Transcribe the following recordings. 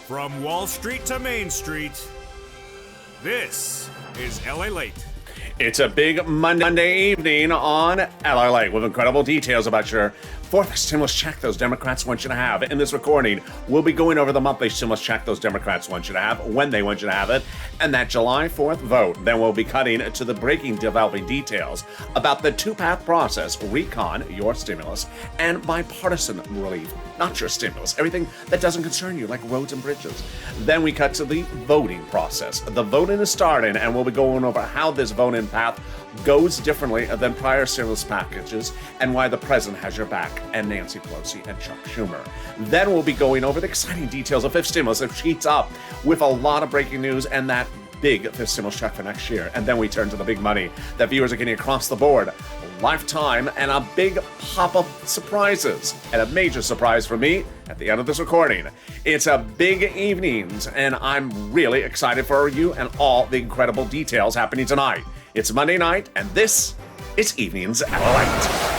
From Wall Street to Main Street, this is Lalate. It's a big Monday evening on Lalate with incredible details about your fourth stimulus check those Democrats want you to have. In this recording, we'll be going over the monthly stimulus check those Democrats want you to have, when they want you to have it, and that July 4th vote. Then we'll be cutting to the developing details about the two-path process, recon your stimulus, and bipartisan relief, not your stimulus, everything that doesn't concern you, like roads and bridges. Then we cut to the voting process. The voting is starting, and we'll be going over how this voting path goes differently than prior stimulus packages and why the president has your back, and Nancy Pelosi and Chuck Schumer. Then we'll be going over the exciting details of fifth stimulus that heats up with a lot of breaking news and that big fifth stimulus check for next year. And then we turn to the big money that viewers are getting across the board, lifetime, and a big pop-up surprises. And a major surprise for me at the end of this recording. It's a big evenings, and I'm really excited for you and all the incredible details happening tonight. It's Monday night, and this is Evenings at Light.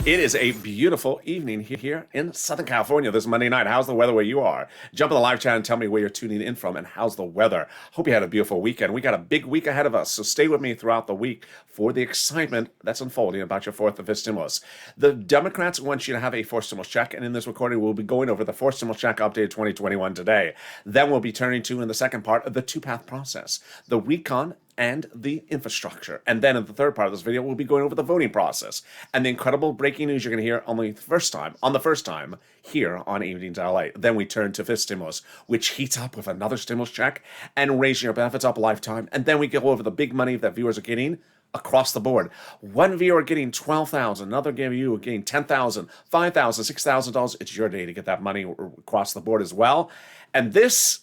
It is a beautiful evening here in Southern California this Monday night. How's the weather where you are? Jump in the live chat and tell me where you're tuning in from and how's the weather. Hope you had a beautiful weekend. We got a big week ahead of us, so stay with me throughout the week for the excitement that's unfolding about your fourth and fifth stimulus. The Democrats want you to have a fourth stimulus check, and in this recording, we'll be going over the fourth stimulus check updated 2021 today. Then we'll be turning to, in the second part, the two-path process, the recon and the infrastructure. And then in the third part of this video, we'll be going over the voting process and the incredible breaking news you're going to hear on the first time here on Evenings LA. Then we turn to fifth stimulus, which heats up with another stimulus check and raising your benefits up a lifetime. And then we go over the big money that viewers are getting across the board. One viewer getting $12,000, another viewer getting $10,000, $5,000, $6,000. It's your day to get that money across the board as well. And this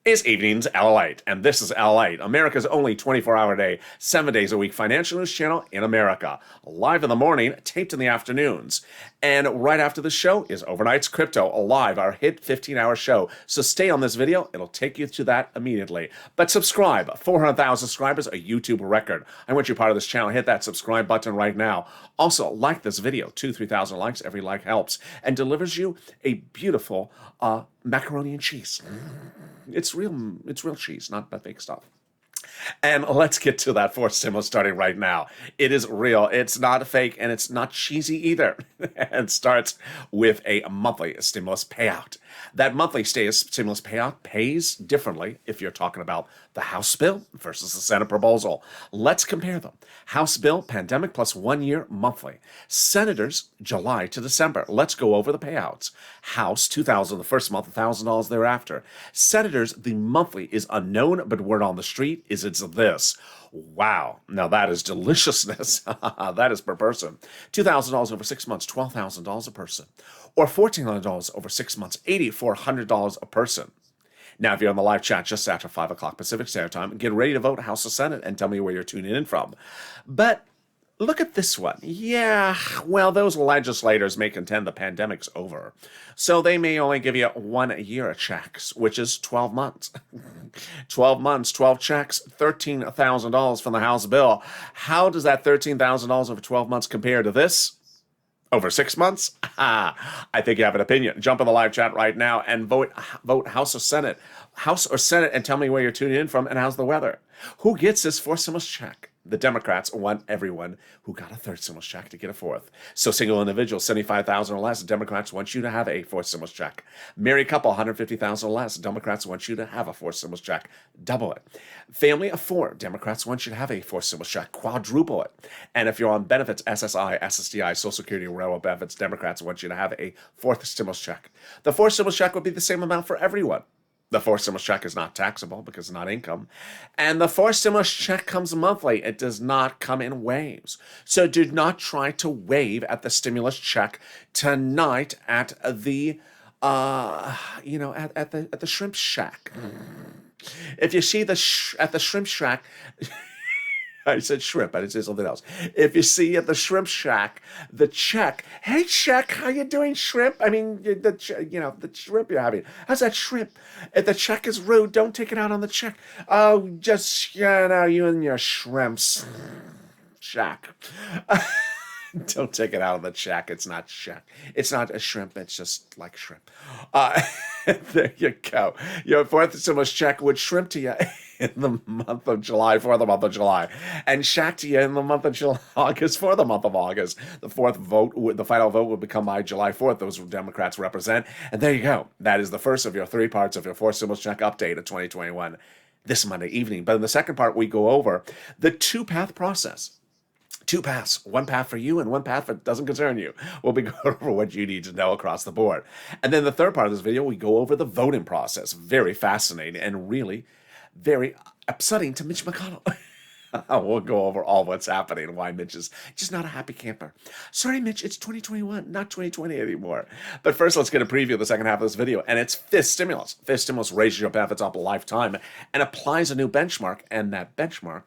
is Evenings LA, and this is LA, America's only 24-hour day, 7 days a week financial news channel in America. Live in the morning, taped in the afternoons. And right after the show is Overnight's Crypto, live, our hit 15-hour show. So stay on this video, it'll take you to that immediately. But subscribe, 400,000 subscribers, a YouTube record. I want you part of this channel, hit that subscribe button right now. Also, like this video, 2,000-3,000 likes, every like helps, and delivers you a beautiful macaroni and cheese. It's real cheese, not that fake stuff. And let's get to that fourth stimulus starting right now. It is real. It's not fake, and it's not cheesy either. And starts with a monthly stimulus payout. That monthly stimulus payout pays differently if you're talking about the House bill versus the Senate proposal. Let's compare them. House bill, pandemic plus 1 year monthly. Senators, July to December. Let's go over the payouts. House, $2,000 the first month, $1,000 thereafter. Senators, the monthly is unknown, but word on the street is it's this. Wow. Now that is deliciousness. That is per person. $2,000 over 6 months, $12,000 a person. Or $1,400 over 6 months, $8,400 a person. Now, if you're on the live chat just after 5 o'clock Pacific Standard Time, get ready to vote House or Senate and tell me where you're tuning in from. But look at this one. Yeah, well, those legislators may contend the pandemic's over. So they may only give you 1 year of checks, which is 12 months. 12 months, 12 checks, $13,000 from the House bill. How does that $13,000 over 12 months compare to this? Over 6 months? I think you have an opinion. Jump in the live chat right now and vote House or Senate. House or Senate, and tell me where you're tuning in from and how's the weather. Who gets this fourth stimulus check? The Democrats want everyone who got a third stimulus check to get a fourth. So single individuals, $75,000 or less, Democrats want you to have a fourth stimulus check. Married couple, $150,000 or less, Democrats want you to have a fourth stimulus check. Double it. Family of 4, Democrats want you to have a fourth stimulus check. Quadruple it. And if you're on benefits, SSI, SSDI, Social Security, railroad benefits, Democrats want you to have a fourth stimulus check. The fourth stimulus check would be the same amount for everyone. The fourth stimulus check is not taxable because it's not income. And the fourth stimulus check comes monthly. It does not come in waves. So do not try to wave at the stimulus check tonight at the, at the shrimp shack. If you see at the shrimp shack, I said shrimp, I didn't say something else. If you see at the shrimp shack, the check, hey check, how you doing, shrimp? I mean, the shrimp you're having. How's that shrimp? If the check is rude, don't take it out on the check. Oh, just, you and your shrimps. Shack. Don't take it out of the shack. It's not shack. It's not a shrimp. It's just like shrimp. There you go. Your fourth stimulus check would shrimp to you in the month of July for the month of July, and shack to you in the month of August for the month of August. The final vote would become by July 4th. Those Democrats represent. And there you go. That is the first of your three parts of your fourth stimulus check update of 2021 this Monday evening. But in the second part, we go over the two-path process. Two paths, one path for you and one path that doesn't concern you. We'll be going over what you need to know across the board. And then the third part of this video, we go over the voting process. Very fascinating and really very upsetting to Mitch McConnell. We'll go over all what's happening and why Mitch is just not a happy camper. Sorry, Mitch, it's 2021, not 2020 anymore. But first, let's get a preview of the second half of this video, and it's fifth stimulus. Fifth stimulus raises your benefits up a lifetime and applies a new benchmark, and that benchmark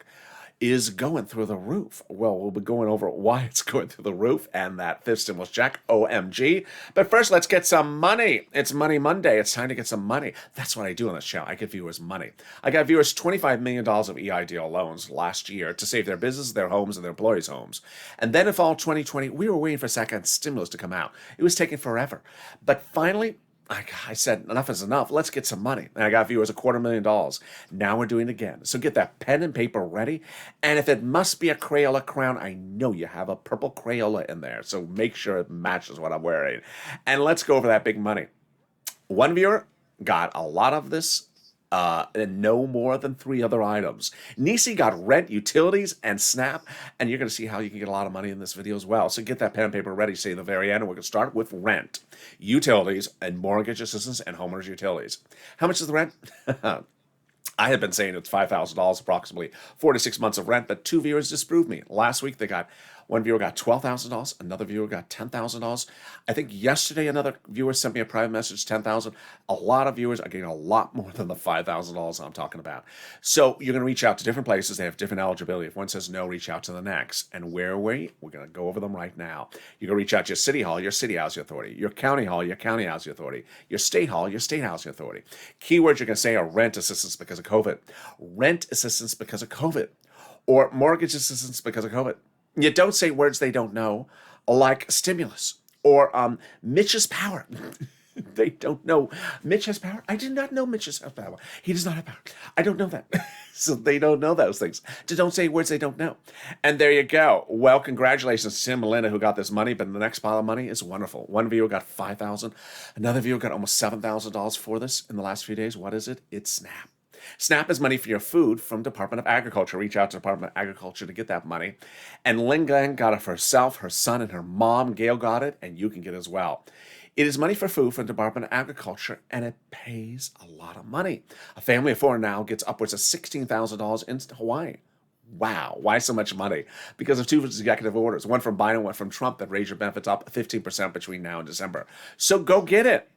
is going through the roof. Well, we'll be going over why it's going through the roof and that fifth stimulus check, OMG. But first, let's get some money. It's Money Monday. It's time to get some money. That's what I do on this channel. I give viewers money. I got viewers $25 million of EIDL loans last year to save their business, their homes, and their employees' homes. And then in fall 2020, we were waiting for second stimulus to come out. It was taking forever. But finally, I said, enough is enough. Let's get some money. And I got viewers $250,000. Now we're doing it again. So get that pen and paper ready. And if it must be a Crayola crown, I know you have a purple Crayola in there. So make sure it matches what I'm wearing. And let's go over that big money. One viewer got a lot of this and no more than 3 other items. Nisi got rent, utilities, and SNAP, and you're going to see how you can get a lot of money in this video as well. So get that pen and paper ready, say at the very end, and we're going to start with rent, utilities, and mortgage assistance, and homeowners' utilities. How much is the rent? I had been saying it's $5,000, approximately 4 to 6 months of rent, but 2 viewers disproved me. Last week, one viewer got $12,000, another viewer got $10,000. I think yesterday another viewer sent me a private message, $10,000. A lot of viewers are getting a lot more than the $5,000 I'm talking about. So you're going to reach out to different places. They have different eligibility. If one says no, reach out to the next. And where are we? We're going to go over them right now. You're going to reach out to your city hall, your city housing authority, your county hall, your county housing authority, your state hall, your state housing authority. Keywords you're going to say are rent assistance because of COVID, rent assistance because of COVID, or mortgage assistance because of COVID. You don't say words they don't know, like stimulus or Mitch's power. They don't know. Mitch has power? I did not know Mitch has power. He does not have power. I don't know that. So they don't know those things. So don't say words they don't know. And there you go. Well, congratulations to Tim and Melinda who got this money, but the next pile of money is wonderful. One viewer got $5,000. Another viewer got almost $7,000 for this in the last few days. What is it? It's SNAP. SNAP is money for your food from Department of Agriculture. Reach out to Department of Agriculture to get that money. And Lynn Glenn got it for herself, her son, and her mom. Gail got it, and you can get it as well. It is money for food from Department of Agriculture, and it pays a lot of money. A family of 4 now gets upwards of $16,000 in Hawaii. Wow, why so much money? Because of 2 executive orders, one from Biden, one from Trump, that raise your benefits up 15% between now and December. So go get it.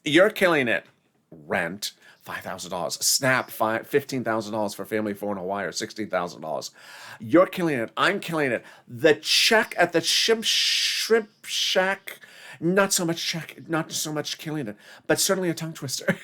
You're killing it. Rent, $5,000. SNAP, $15,000 for a family of 4 in Hawaii, or $16,000. You're killing it. I'm killing it. The check at the shrimp shack, not so much killing it, but certainly a tongue twister.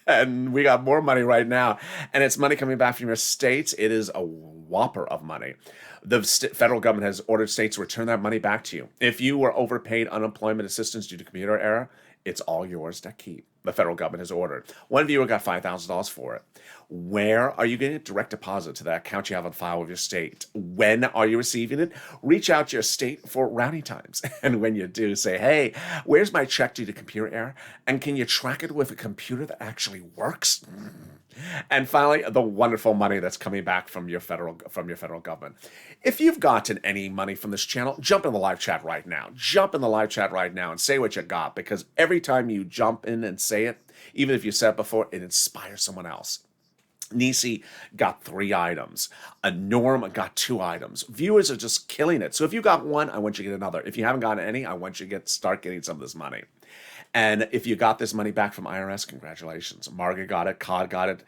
And we got more money right now, and it's money coming back from your states. It is a whopper of money. The federal government has ordered states to return that money back to you. If you were overpaid unemployment assistance due to computer error, it's all yours to keep. The federal government has ordered. One viewer got $5,000 for it. Where are you getting it? Direct deposit to that account you have on file with your state. When are you receiving it? Reach out to your state for routing times. And when you do, say, hey, where's my check due to computer error? And can you track it with a computer that actually works? And finally, the wonderful money that's coming back from your federal government. If you've gotten any money from this channel, jump in the live chat right now. Jump in the live chat right now and say what you got, because every time you jump in and say it, even if you said it before, it inspires someone else. Nisi got 3 items. Norm got 2 items. Viewers are just killing it. So if you got one, I want you to get another. If you haven't gotten any, I want you to start getting some of this money. And if you got this money back from IRS, congratulations. Margaret got it, Cod got it,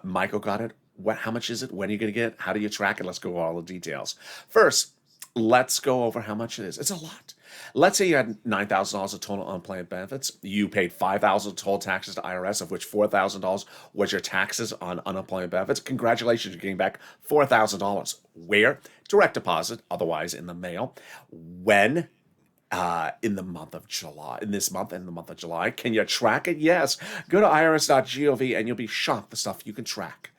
Michael got it. How much is it? When are you going to get it? How do you track it? Let's go over all the details. First, let's go over how much it is. It's a lot. Let's say you had $9,000 of total unemployment benefits. You paid $5,000 total taxes to IRS, of which $4,000 was your taxes on unemployment benefits. Congratulations, you're getting back $4,000. Where? Direct deposit, otherwise in the mail. When? In the month of July, in this month and the month of July. Can you track it? Yes. Go to irs.gov and you'll be shocked the stuff you can track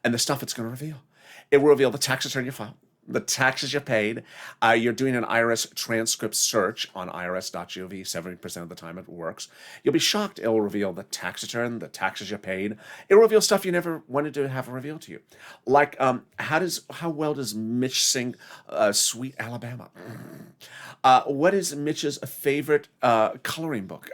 and the stuff it's going to reveal. It will reveal the tax return you filed, the taxes you paid. You're doing an IRS transcript search on irs.gov. 70% of the time it works. You'll be shocked. It will reveal the tax return, the taxes you paid. It will reveal stuff you never wanted to have revealed to you. Like, how well does Mitch sing Sweet Alabama? What is Mitch's favorite coloring book?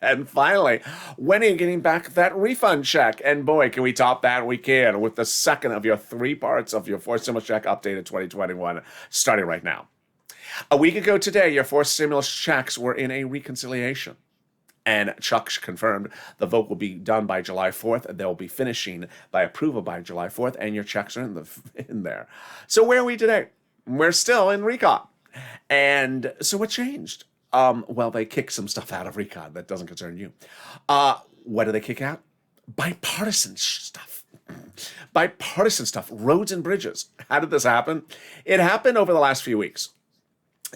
And finally, when are you getting back that refund check? And boy, can we top that? We can, with the second of your 3 parts of your forced stimulus check updated 2021, starting right now. A week ago today, your forced stimulus checks were in a reconciliation. And Chuck confirmed the vote will be done by July 4th. And they'll be finishing by approval by July 4th. And your checks are in there. So where are we today? We're still in recon. And so what changed? Well, they kicked some stuff out of recon that doesn't concern you. What do they kick out? Bipartisan stuff. Bipartisan stuff. Roads and bridges. How did this happen? It happened over the last few weeks.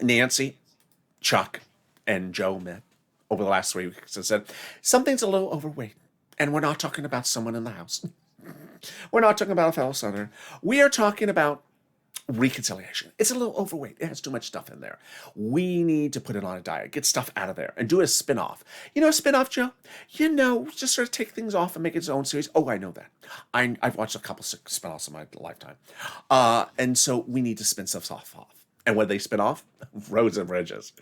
Nancy, Chuck, and Joe met over the last 3 weeks and said, something's a little overweight. And we're not talking about someone in the House. We're not talking about a fellow senator. We are talking about reconciliation. It's a little overweight. It has too much stuff in there. We need to put it on a diet, get stuff out of there, and do a spin-off. You know a spin-off, Joe? You know, just sort of take things off and make its own series. Oh, I know that. I've watched a couple spin-offs in my lifetime. And so we need to spin stuff off. And when they spin off, Roads and Bridges.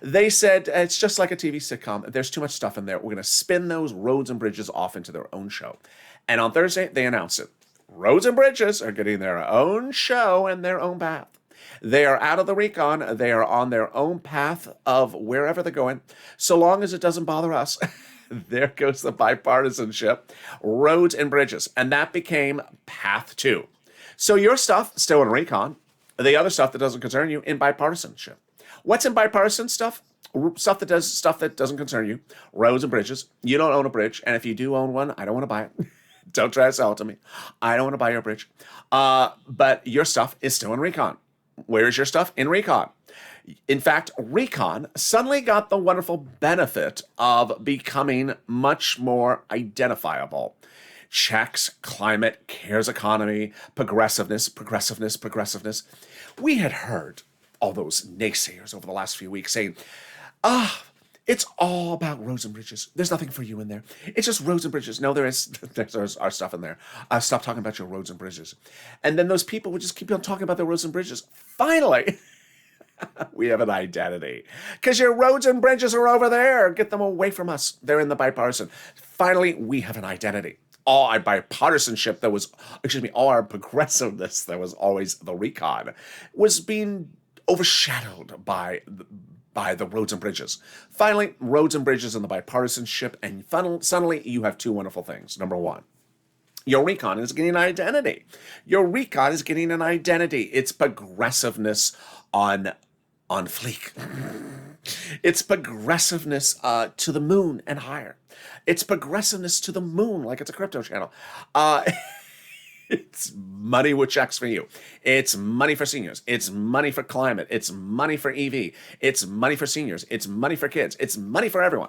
They said, it's just like a TV sitcom. There's too much stuff in there. We're going to spin those Roads and Bridges off into their own show. And on Thursday, they announced it. Roads and Bridges are getting their own show and their own path. They are out of the recon. They are on their own path of wherever they're going, so long as it doesn't bother us. There goes the bipartisanship. Roads and Bridges. And that became Path 2. So your stuff, still in recon. The other stuff that doesn't concern you, in bipartisanship. What's in bipartisan stuff? Stuff that doesn't concern you. Roads and bridges. You don't own a bridge. And if you do own one, I don't want to buy it. Don't try to sell it to me. I don't want to buy your bridge. But your stuff is still in recon. Where is your stuff? In recon. In fact, recon suddenly got the wonderful benefit of becoming much more identifiable. Checks, climate, cares economy, progressiveness. We had heard all those naysayers over the last few weeks saying, it's all about roads and bridges. There's nothing for you in there. It's just roads and bridges. No, there's our stuff in there. Stop talking about your roads and bridges. And then those people would just keep on talking about their roads and bridges. Finally, we have an identity. Because your roads and bridges are over there. Get them away from us. They're in the bipartisan. Finally, we have an identity. All our bipartisanship all our progressiveness that was always the recon was being overshadowed by the roads and bridges. Finally, roads and bridges and the bipartisanship, and suddenly you have 2 wonderful things. Number 1, your recon is getting an identity. Your recon is getting an identity. It's progressiveness on fleek. It's progressiveness to the moon and higher. It's progressiveness to the moon, like it's a crypto channel. It's money with checks for you. It's money for seniors. It's money for climate. It's money for EV. It's money for seniors. It's money for kids. It's money for everyone.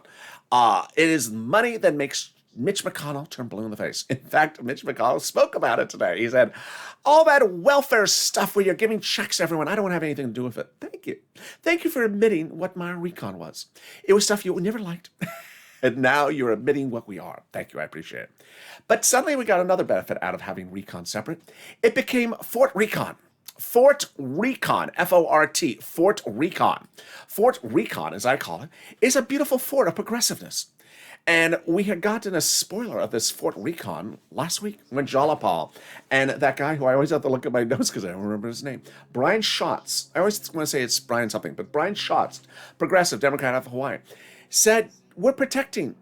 It is money that makes Mitch McConnell turn blue in the face. In fact, Mitch McConnell spoke about it today. He said, all that welfare stuff where you're giving checks to everyone, I don't want to have anything to do with it. Thank you. Thank you for admitting what my recon was. It was stuff you never liked. And now you're admitting what we are. Thank you. I appreciate it. But suddenly we got another benefit out of having recon separate. It became Fort Recon. Fort Recon, F-O-R-T, Fort Recon. Fort Recon, as I call it, is a beautiful fort of progressiveness. And we had gotten a spoiler of this Fort Recon last week when Jalapal and that guy who I always have to look at my notes because I don't remember his name, Brian Schatz. I always want to say it's Brian something, but Brian Schatz, progressive Democrat of Hawaii. said, we're protecting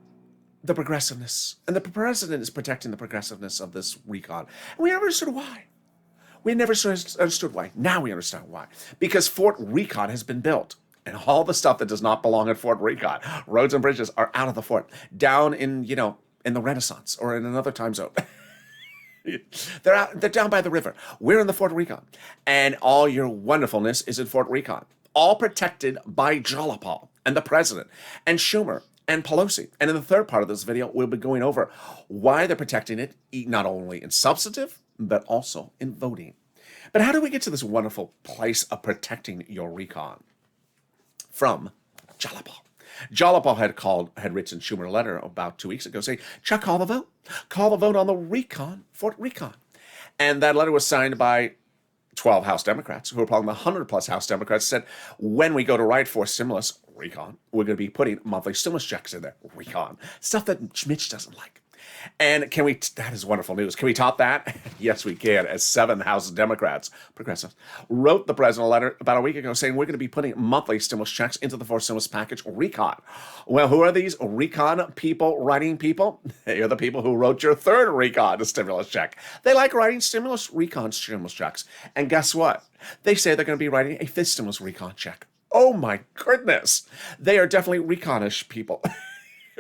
the progressiveness, and the president is protecting the progressiveness of this recon. And we never understood why. We never understood why. Now we understand why. Because Fort Recon has been built. And all the stuff that does not belong at Fort Recon, roads and bridges, are out of the fort, down in, in the Renaissance or in another time zone. They're down by the river. We're in the Fort Recon. And all your wonderfulness is in Fort Recon. All protected by Jalapal and the president and Schumer and Pelosi. And in the third part of this video, we'll be going over why they're protecting it, not only in substantive, but also in voting. But how do we get to this wonderful place of protecting your recon? From Jalapal. Jalapal had written Schumer a letter about 2 weeks ago saying, Chuck, call the vote. Call the vote on the recon, Fort Recon. And that letter was signed by 12 House Democrats, who are probably the 100-plus House Democrats, said, when we go to write for stimulus, recon, we're going to be putting monthly stimulus checks in there, recon. Stuff that Mitch doesn't like. And that is wonderful news. Can we top that? Yes, we can, as 7 House Democrats, progressives, wrote the president a letter about a week ago saying we're going to be putting monthly stimulus checks into the fourth stimulus package, recon. Well, who are these recon people writing people? They are the people who wrote your third recon stimulus check. They like writing recon stimulus checks. And guess what? They say they're going to be writing a fifth stimulus recon check. Oh my goodness. They are definitely reconish people.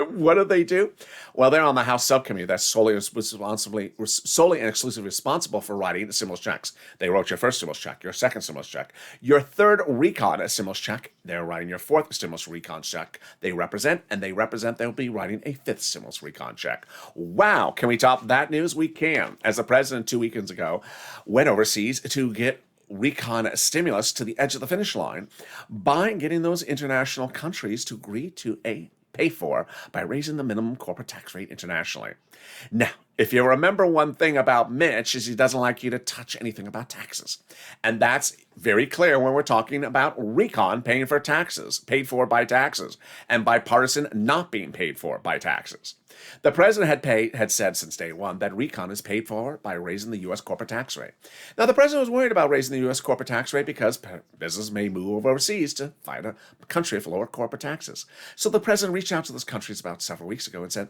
What do they do? Well, they're on the House subcommittee that's solely and exclusively responsible for writing the stimulus checks. They wrote your first stimulus check, your second stimulus check, your third recon stimulus check. They're writing your fourth stimulus recon check. They'll be writing a fifth stimulus recon check. Wow. Can we top that news? We can. As the president 2 weekends ago went overseas to get recon stimulus to the edge of the finish line by getting those international countries to agree to pay for by raising the minimum corporate tax rate internationally. Now, if you remember one thing about Mitch is he doesn't like you to touch anything about taxes. And that's very clear when we're talking about recon paid for by taxes, and bipartisan not being paid for by taxes. The president had said since day one that recon is paid for by raising the U.S. corporate tax rate. Now, the president was worried about raising the U.S. corporate tax rate because business may move overseas to find a country with lower corporate taxes. So the president reached out to those countries about several weeks ago and said,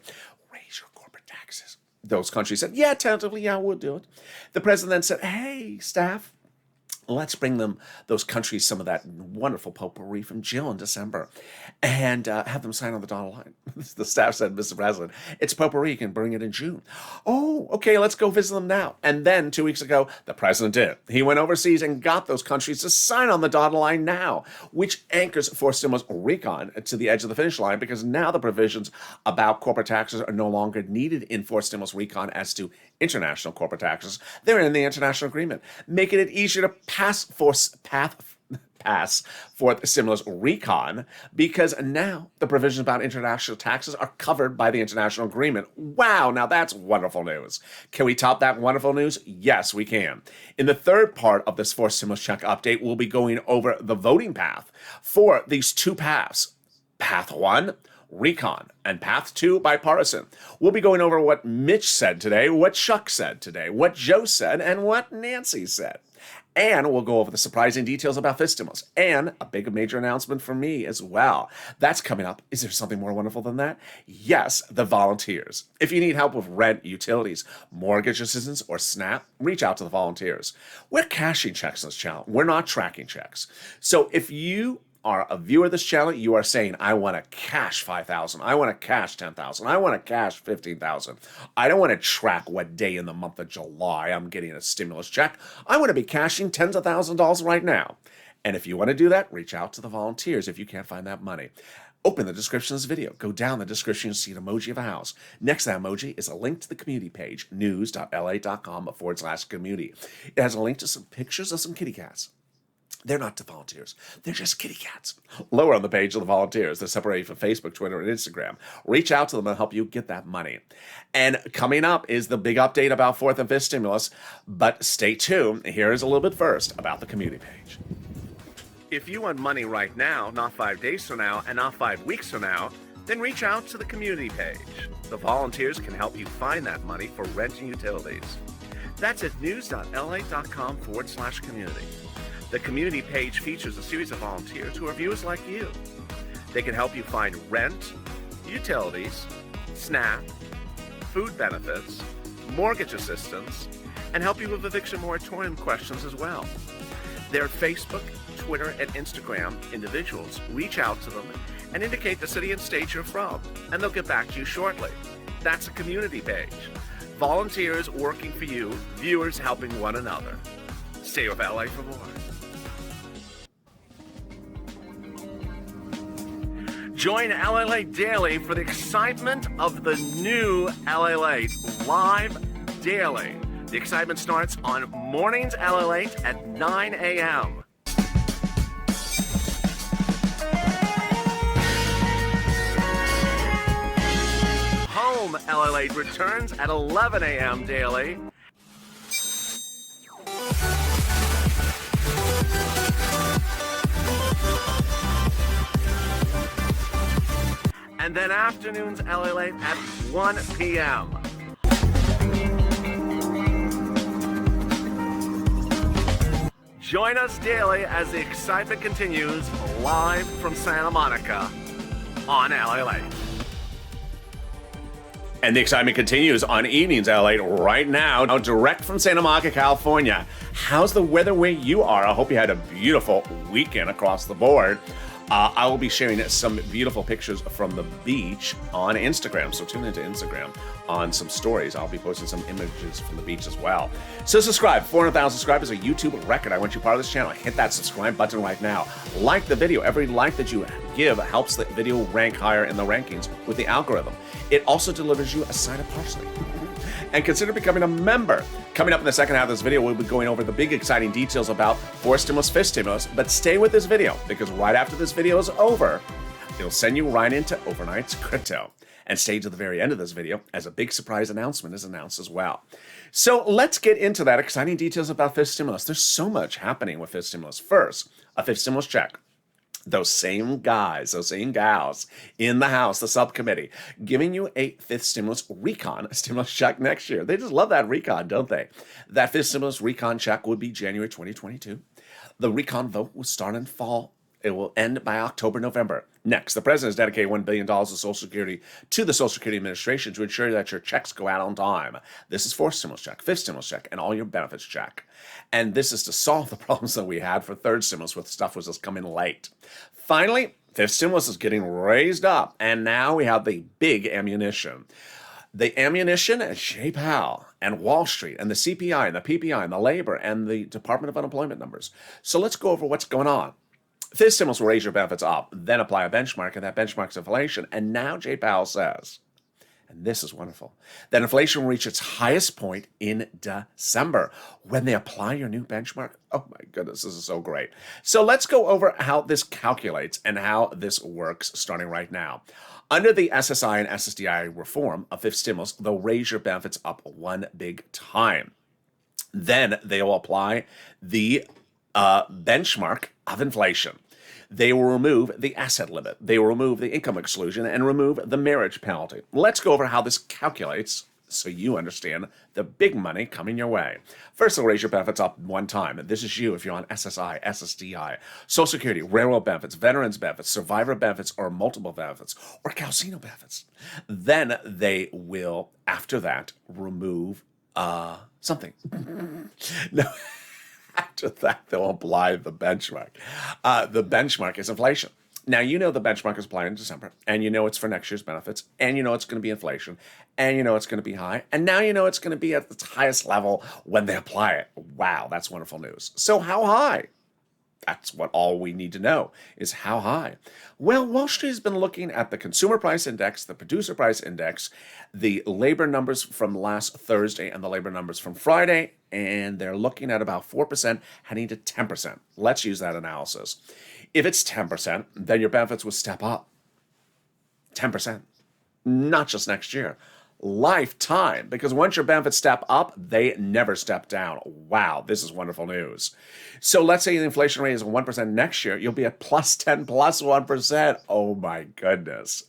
raise your corporate taxes. Those countries said, yeah, tentatively, yeah, we'll do it. The president then said, hey, staff, let's bring those countries, some of that wonderful potpourri from Jill in December, and have them sign on the dotted line. The staff said, Mr. President, it's potpourri, you can bring it in June. Oh, okay, let's go visit them now. And then 2 weeks ago, the president did. He went overseas and got those countries to sign on the dotted line now, which anchors for stimulus recon to the edge of the finish line, because now the provisions about corporate taxes are no longer needed in for stimulus recon as to international corporate taxes. They're in the international agreement, making it easier to pass for the stimulus recon, because now the provisions about international taxes are covered by the international agreement. Wow, now that's wonderful news. Can we top that wonderful news? Yes, we can. In the third part of this fourth stimulus check update, we'll be going over the voting path for these two paths. Path 1, recon, and path 2, bipartisan. We'll be going over what Mitch said today, what Chuck said today, what Joe said, and what Nancy said. And we'll go over the surprising details about fifth stimulus and a big major announcement from me as well. That's coming up. Is there something more wonderful than that? Yes, the volunteers. If you need help with rent, utilities, mortgage assistance, or SNAP, reach out to the volunteers. We're cashing checks on this channel. We're not tracking checks. So if you are a viewer of this channel, you are saying, I want to cash $5,000. I want to cash $10,000. I want to cash $15,000. I don't want to track what day in the month of July I'm getting a stimulus check. I want to be cashing tens of thousands of dollars right now. And if you want to do that, reach out to the volunteers if you can't find that money. Open the description of this video. Go down the description and see an emoji of a house. Next to that emoji is a link to the community page, news.la.com/community. It has a link to some pictures of some kitty cats. They're not the volunteers. They're just kitty cats. Lower on the page are the volunteers. They're separated from Facebook, Twitter, and Instagram. Reach out to them and help you get that money. And coming up is the big update about fourth and fifth stimulus. But stay tuned. Here is a little bit first about the community page. If you want money right now, not 5 days from now, and not 5 weeks from now, then reach out to the community page. The volunteers can help you find that money for rent and utilities. That's at news.la.com/community. The community page features a series of volunteers who are viewers like you. They can help you find rent, utilities, SNAP, food benefits, mortgage assistance, and help you with eviction moratorium questions as well. Their Facebook, Twitter, and Instagram individuals reach out to them and indicate the city and state you're from, and they'll get back to you shortly. That's a community page. Volunteers working for you, viewers helping one another. Stay with LA for more. Join Lalate Daily for the excitement of the new Lalate live daily. The excitement starts on mornings Lalate at 9 a.m. Home Lalate returns at 11 a.m. daily. And then afternoons Lalate at 1 p.m. Join us daily as the excitement continues live from Santa Monica on Lalate. And the excitement continues on evenings Lalate right now, direct from Santa Monica, California. How's the weather where you are? I hope you had a beautiful weekend across the board. I will be sharing some beautiful pictures from the beach on Instagram, so tune into Instagram on some stories. I'll be posting some images from the beach as well. So subscribe. 400,000 subscribers, a YouTube record. I want you part of this channel. Hit that subscribe button right now. Like the video. Every like that you give helps the video rank higher in the rankings with the algorithm. It also delivers you a side of parsley. And consider becoming a member. Coming up in the second half of this video, we'll be going over the big exciting details about fourth stimulus, fifth stimulus, but stay with this video because right after this video is over, it'll send you right into overnight's crypto. And stay to the very end of this video as a big surprise announcement is announced as well. So let's get into that exciting details about fifth stimulus. There's so much happening with fifth stimulus. First, a fifth stimulus check. Those same guys, those same gals in the House, the subcommittee, giving you a fifth stimulus recon, a stimulus check next year. They just love that recon, don't they? That fifth stimulus recon check would be January 2022. The recon vote will start in fall. It will end by October, November. Next, the president has dedicated $1 billion of Social Security to the Social Security Administration to ensure that your checks go out on time. This is fourth stimulus check, fifth stimulus check, and all your benefits check. And this is to solve the problems that we had for third stimulus with stuff was just coming late. Finally, fifth stimulus is getting raised up, and now we have the big ammunition. The ammunition is Jay Powell and Wall Street and the CPI and the PPI and the labor and the Department of Unemployment numbers. So let's go over what's going on. Fifth stimulus will raise your benefits up, then apply a benchmark, and that benchmark's inflation. And now Jay Powell says, and this is wonderful, that inflation will reach its highest point in December when they apply your new benchmark. Oh my goodness, this is so great. So let's go over how this calculates and how this works starting right now. Under the SSI and SSDI reform of fifth stimulus, they'll raise your benefits up one big time. Then they will apply the benchmark of inflation. They will remove the asset limit. They will remove the income exclusion and remove the marriage penalty. Let's go over how this calculates so you understand the big money coming your way. First, they'll raise your benefits up one time. This is you if you're on SSI, SSDI, Social Security, railroad benefits, veterans benefits, survivor benefits, or multiple benefits, or calcino benefits. Then they will, after that, remove something. No. After that, they'll apply the benchmark. The benchmark is inflation. Now, you know the benchmark is applied in December, and you know it's for next year's benefits, and you know it's going to be inflation, and you know it's going to be high, and now you know it's going to be at its highest level when they apply it. Wow, that's wonderful news. So how high? That's what all we need to know is how high. Well, Wall Street has been looking at the consumer price index, the producer price index, the labor numbers from last Thursday and the labor numbers from Friday, and they're looking at about 4% heading to 10%. Let's use that analysis. If it's 10%, then your benefits would step up. 10%. Not just next year. Lifetime, because once your benefits step up, they never step down. Wow, this is wonderful news. So let's say the inflation rate is 1% next year, you'll be at plus 10 plus 1%. Oh my goodness.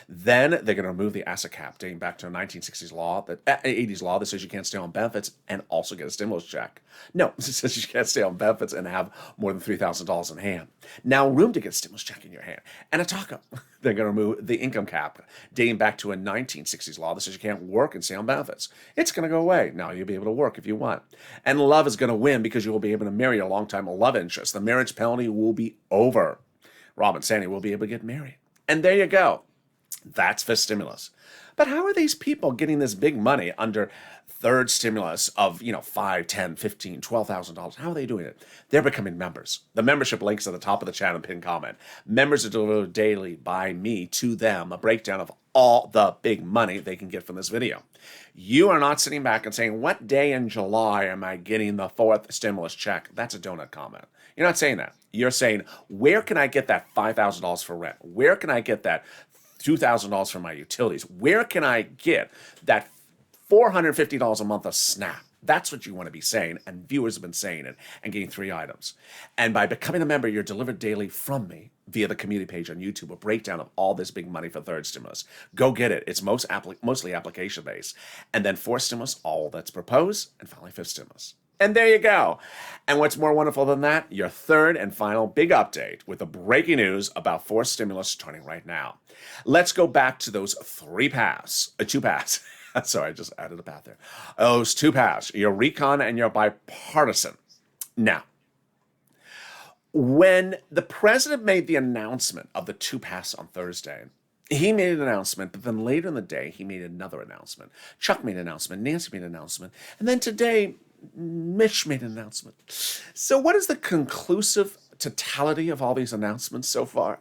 Then they're going to remove the asset cap dating back to a 1960s law, 80s law that says you can't stay on benefits and also get a stimulus check. No, it says you can't stay on benefits and have more than $3,000 in hand. Now, room to get a stimulus check in your hand and a taco. They're going to remove the income cap dating back to a 1960s law that says you can't work and stay on benefits. It's going to go away. Now you'll be able to work if you want. And love is going to win because you will be able to marry a long-time love interest. The marriage penalty will be over. Rob and Sandy will be able to get married. And there you go. That's for stimulus. But how are these people getting this big money under third stimulus of, $5, $10, $15, $12,000? How are they doing it? They're becoming members. The membership link's at the top of the channel, pinned comment. Members are delivered daily by me to them, a breakdown of all the big money they can get from this video. You are not sitting back and saying, what day in July am I getting the fourth stimulus check? That's a donut comment. You're not saying that. You're saying, where can I get that $5,000 for rent? Where can I get that $2,000 for my utilities? Where can I get that $450 a month of SNAP? That's what you want to be saying, and viewers have been saying it and getting 3 items. And by becoming a member, you're delivered daily from me via the community page on YouTube, a breakdown of all this big money for third stimulus. Go get it. It's mostly application-based. And then fourth stimulus, all that's proposed, and finally fifth stimulus. And there you go. And what's more wonderful than that? Your third and final big update with the breaking news about fourth stimulus starting right now. Let's go back to those 2 paths. Sorry, I just added a path there. Those 2 paths, your recon and your bipartisan. Now, when the president made the announcement of the 2 paths on Thursday, he made an announcement, but then later in the day, he made another announcement. Chuck made an announcement, Nancy made an announcement, and then today, Mitch made an announcement. So what is the conclusive totality of all these announcements so far?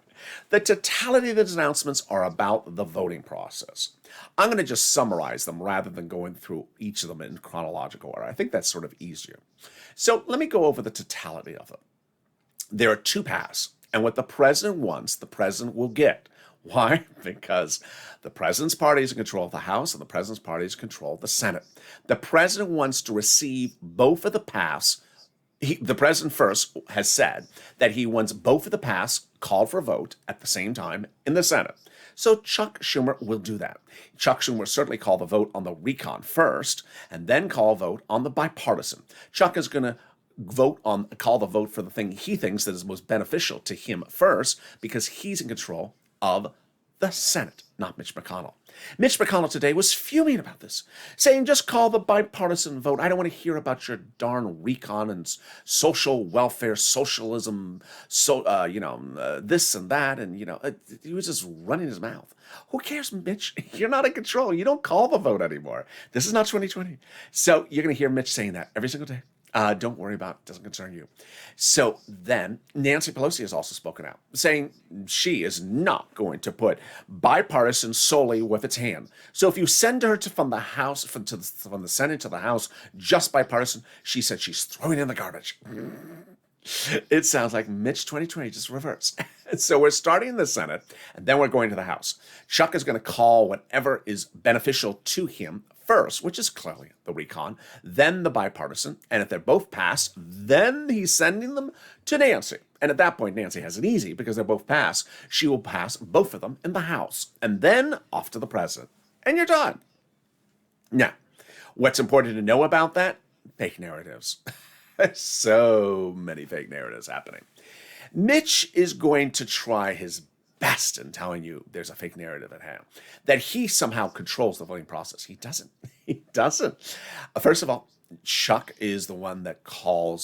The totality of these announcements are about the voting process. I'm going to just summarize them rather than going through each of them in chronological order. I think that's sort of easier. So let me go over the totality of it. There are 2 paths, and what the president wants, the president will get. Why? Because the president's party is in control of the House and the president's party is in control of the Senate. The president wants to receive both of the paths. The president first has said that he wants both of the paths called for a vote at the same time in the Senate. So Chuck Schumer will do that. Chuck Schumer will certainly call the vote on the recon first and then call a vote on the bipartisan. Chuck is going to call the vote for the thing he thinks that is most beneficial to him first because he's in control of the Senate, not Mitch McConnell. Mitch McConnell today was fuming about this, saying just call the bipartisan vote. I don't want to hear about your darn recon and social welfare, socialism, this and that. And, he was just running his mouth. Who cares, Mitch? You're not in control. You don't call the vote anymore. This is not 2020. So you're going to hear Mitch saying that every single day. Don't worry about it. Doesn't concern you. So then Nancy Pelosi has also spoken out, saying she is not going to put bipartisan solely with its hand. So if you send her from the House, from the Senate to the House, just bipartisan, she said she's throwing in the garbage. It sounds like Mitch 2020 just reversed. So we're starting in the Senate, and then we're going to the House. Chuck is going to call whatever is beneficial to him first, which is clearly the recon, then the bipartisan, and if they're both passed, then he's sending them to Nancy. And at that point, Nancy has it easy because they're both passed. She will pass both of them in the House, and then off to the president. And you're done. Now, what's important to know about that? Fake narratives. So many fake narratives happening. Mitch is going to try his best in telling you there's a fake narrative at hand, that he somehow controls the voting process. He doesn't. He doesn't. First of all, Chuck is the one that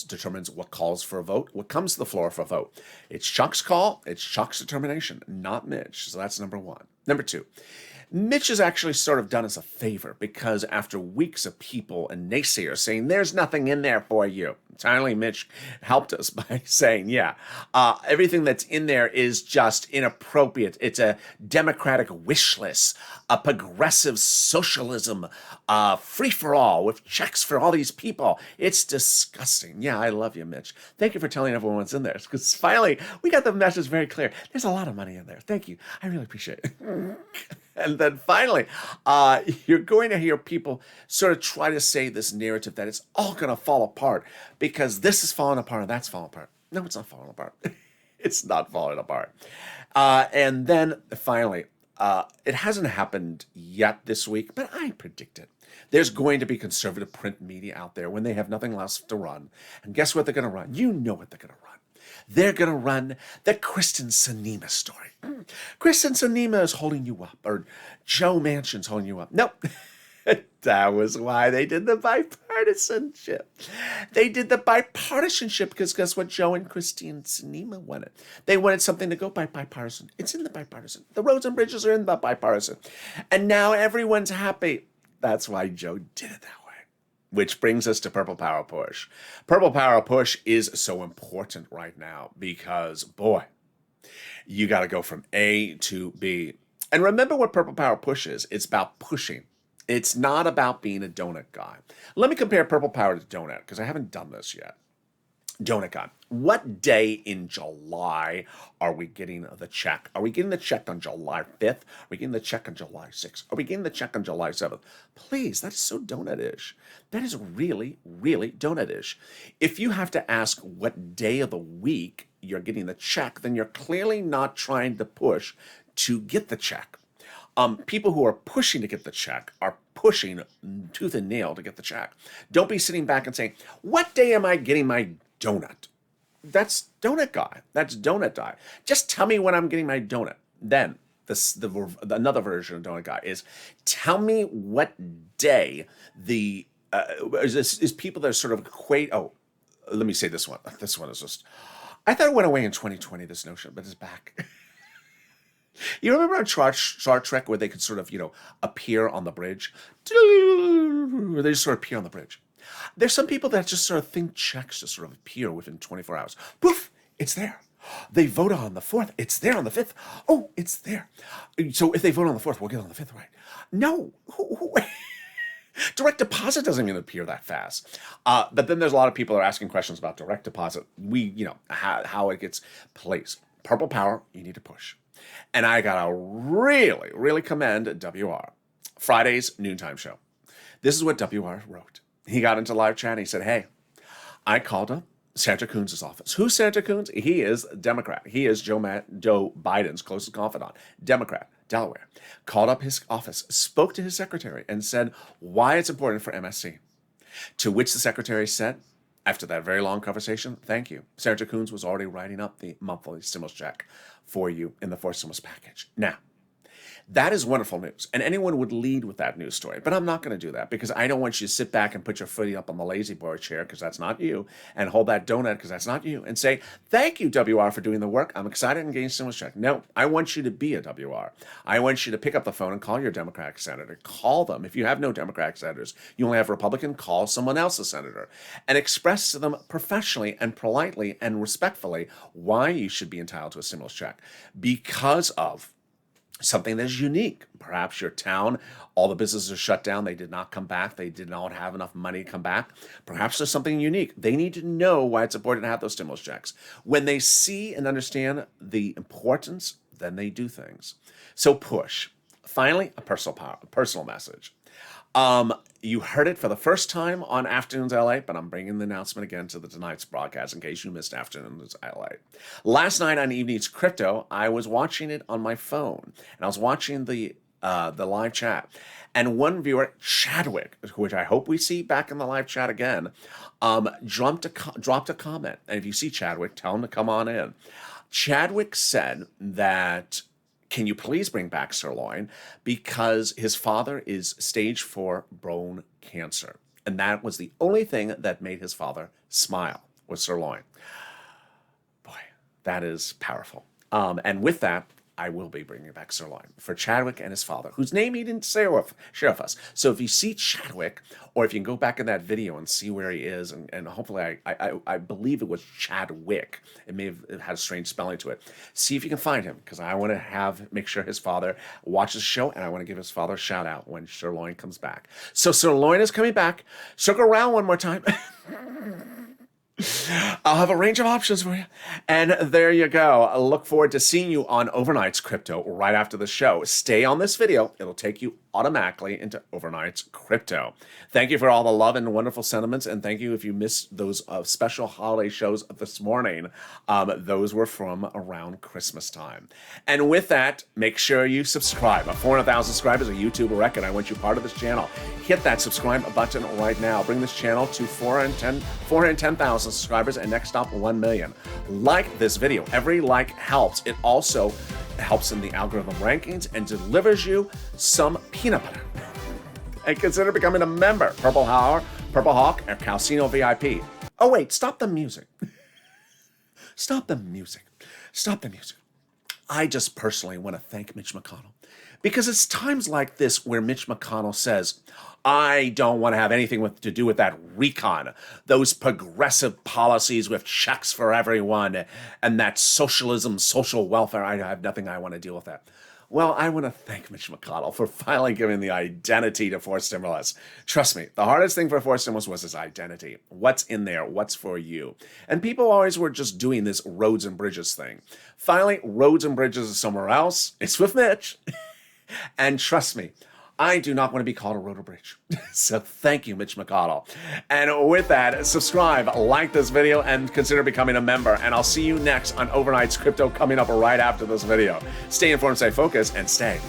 determines what calls for a vote, what comes to the floor for a vote. It's Chuck's call. It's Chuck's determination, not Mitch. So that's number one. Number two, Mitch has actually sort of done us a favor because after weeks of people and naysayers saying there's nothing in there for you, finally Mitch helped us by saying, everything that's in there is just inappropriate. It's a democratic wish list, a progressive socialism, free-for-all with checks for all these people. It's disgusting. Yeah, I love you, Mitch. Thank you for telling everyone what's in there because finally we got the message very clear. There's a lot of money in there. Thank you. I really appreciate it. And then finally, you're going to hear people sort of try to say this narrative that it's all going to fall apart because this is falling apart and that's falling apart. No, it's not falling apart. It's not falling apart. And then finally, it hasn't happened yet this week, but I predict it. There's going to be conservative print media out there when they have nothing else to run. And guess what they're going to run? You know what they're going to run. They're going to run the Kristen Sinema story. Kristen Sinema is holding you up, or Joe Manchin's holding you up. Nope. That was why they did the bipartisanship. They did the bipartisanship because guess what Joe and Christine Sinema wanted? They wanted something to go by bipartisan. It's in the bipartisan. The roads and bridges are in the bipartisan. And now everyone's happy. That's why Joe did it that way. Which brings us to Purple Power Push. Purple Power Push is so important right now because, boy, you got to go from A to B. And remember what Purple Power Push is. It's about pushing. It's not about being a donut guy. Let me compare Purple Power to donut because I haven't done this yet. Donut guy. What day in July are we getting the check? Are we getting the check on July 5th? Are we getting the check on July 6th? Are we getting the check on July 7th? Please, that's so donut-ish. That is really, really donut-ish. If you have to ask what day of the week you're getting the check, then you're clearly not trying to push to get the check. People who are pushing to get the check are pushing tooth and nail to get the check. Don't be sitting back and saying, what day am I getting my donut? That's donut guy. That's donut guy. Just tell me when I'm getting my donut. Then another version of donut guy is tell me what day is people that sort of equate. Oh, let me say this one. This one is just, I thought it went away in 2020, this notion, but it's back. You remember on Star Trek where they could sort of, appear on the bridge? They just sort of appear on the bridge. There's some people that just sort of think checks just sort of appear within 24 hours. Poof, it's there. They vote on the 4th. It's there on the 5th. Oh, it's there. So if they vote on the 4th, we'll get on the 5th, right? No. Direct deposit doesn't even appear that fast. But then there's a lot of people that are asking questions about direct deposit. How it gets placed. Purple Power, you need to push. And I got to really, really commend WR. Friday's noontime show. This is what WR wrote. He got into live chat and he said, hey, I called up Senator Coons' office. Who's Senator Coons? He is a Democrat. He is Joe Biden's closest confidant. Democrat, Delaware. Called up his office, spoke to his secretary and said why it's important for MSC. To which the secretary said, after that very long conversation, thank you. Senator Coons was already writing up the monthly stimulus check for you in the fourth stimulus package. Now, that is wonderful news, and anyone would lead with that news story, but I'm not going to do that because I don't want you to sit back and put your footy up on the lazy boy chair because that's not you, and hold that donut because that's not you, and say, thank you, WR, for doing the work. I'm excited and getting stimulus check. No, I want you to be a WR. I want you to pick up the phone and call your Democratic senator. Call them. If you have no Democratic senators, you only have Republican, call someone else's senator and express to them professionally and politely and respectfully why you should be entitled to a stimulus check because of something that is unique. Perhaps your town, all the businesses are shut down. They did not come back. They did not have enough money to come back. Perhaps there's something unique. They need to know why it's important to have those stimulus checks. When they see and understand the importance, then they do things. So push. Finally, a personal message. You heard it for the first time on Afternoons LA, but I'm bringing the announcement again to tonight's broadcast in case you missed Afternoons LA. Last night on Evening's Crypto, I was watching it on my phone, and I was watching the live chat. And one viewer, Chadwick, which I hope we see back in the live chat again, dropped a comment. And if you see Chadwick, tell him to come on in. Chadwick said that, can you please bring back sirloin? Because his father is stage 4 bone cancer. And that was the only thing that made his father smile, was sirloin. Boy, that is powerful. And with that, I will be bringing back sirloin for Chadwick and his father, whose name he didn't share with us. So if you see Chadwick, or if you can go back in that video and see where he is, and hopefully I believe it was Chadwick. It may have had a strange spelling to it. See if you can find him, because I want to make sure his father watches the show, and I want to give his father a shout out when sirloin comes back. So sirloin is coming back. Circle around one more time. I'll have a range of options for you. And there you go. I look forward to seeing you on Overnight's Crypto right after the show. Stay on this video. It'll take you automatically into Overnight's crypto. Thank you for all the love and wonderful sentiments, and thank you if you missed those special holiday shows this morning. Those were from around Christmas time. And with that, make sure you subscribe. 400,000 subscribers, a YouTube record. I want you part of this channel. Hit that subscribe button right now. Bring this channel to 410,000 subscribers, and next up, 1 million. Like this video. Every like helps. It also helps in the algorithm rankings and delivers you some peanut butter. And consider becoming a member. Purple Hawk, or Calcino VIP. Oh wait, stop the music. Stop the music. Stop the music. I just personally want to thank Mitch McConnell, because it's times like this where Mitch McConnell says, I don't want to have anything to do with that recon, those progressive policies with checks for everyone, and that socialism, social welfare. I have nothing I want to deal with that. Well, I want to thank Mitch McConnell for finally giving the identity to forced stimulus. Trust me, the hardest thing for forced stimulus was his identity. What's in there? What's for you? And people always were just doing this roads and bridges thing. Finally, roads and bridges is somewhere else. It's with Mitch. And trust me, I do not want to be called a road or bridge. So thank you, Mitch McConnell. And with that, subscribe, like this video, and consider becoming a member. And I'll see you next on Overnight's Crypto, coming up right after this video. Stay informed, stay focused, and stay.